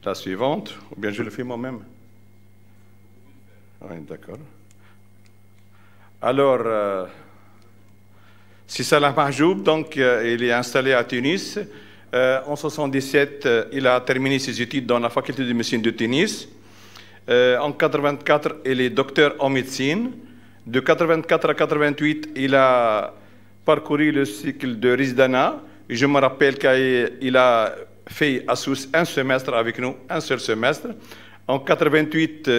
La suivante, ou bien je le fais moi-même. Oui, d'accord. Alors, c'est Salah Mahjoub, donc il est installé à Tunis. En 1977, il a terminé ses études dans la faculté de médecine de Tunis. En 1984, il est docteur en médecine. De 1984 à 1988, il a parcouru le cycle de Rizdana. Je me rappelle qu'il a fait à Sousse un semestre avec nous, un seul semestre. En 1988,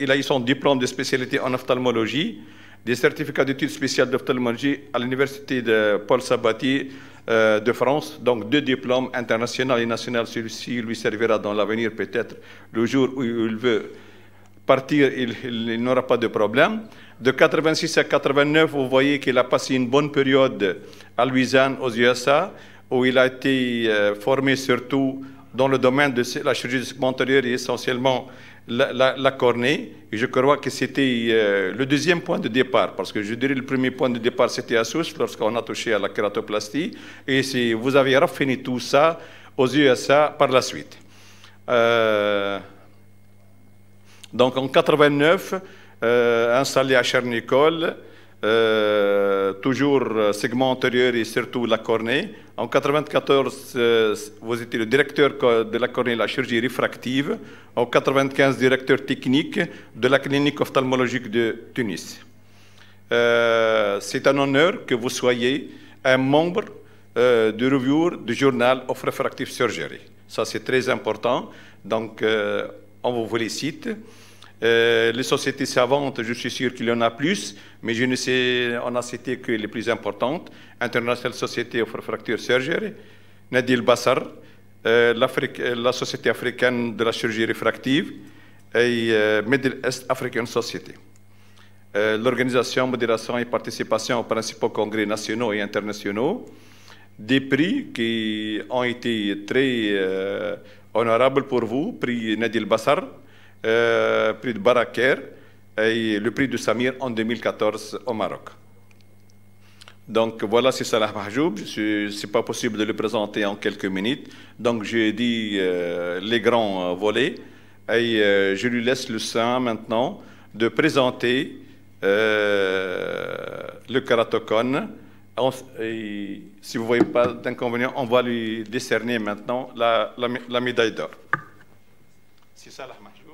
il a eu son diplôme de spécialité en ophtalmologie, des certificats d'études spéciales d'ophtalmologie à l'université de Paul Sabatier de France. Donc 2 diplômes internationaux et nationaux. Celui-ci lui servira dans l'avenir peut-être le jour où il veut partir, il n'aura pas de problème. De 86 à 89, vous voyez qu'il a passé une bonne période à Louisiane, aux USA, où il a été formé surtout dans le domaine de la chirurgie du segment antérieur et essentiellement la cornée. Et je crois que c'était le deuxième point de départ, parce que je dirais le premier point de départ, c'était à Sousse, lorsqu'on a touché à la kératoplastie. Et vous avez raffiné tout ça aux USA par la suite. Donc en 89, installé à Chernicole, toujours segment antérieur et surtout la cornée. En 94, vous étiez le directeur de la cornée et la chirurgie réfractive. En 95, directeur technique de la clinique ophtalmologique de Tunis. C'est un honneur que vous soyez un membre du review du journal of Refractive Surgery. Ça, c'est très important. Donc, on vous félicite. Les sociétés savantes, je suis sûr qu'il y en a plus, mais je ne sais, on a cité que les plus importantes. International Society of Refractive Surgery, Nadil Bassar, la Société africaine de la chirurgie réfractive et Middle East African Society. L'organisation, modération et participation aux principaux congrès nationaux et internationaux. Des prix qui ont été très honorables pour vous, prix Nadil Bassar, prix de Baraker et le prix de Samir en 2014 au Maroc. Donc voilà, c'est Salah Mahjoub. Ce n'est pas possible de le présenter en quelques minutes. Donc j'ai dit les grands volets et je lui laisse le soin maintenant de présenter le kératocone. Et si vous ne voyez pas d'inconvénient, on va lui décerner maintenant la médaille d'or. C'est Salah Mahjoub.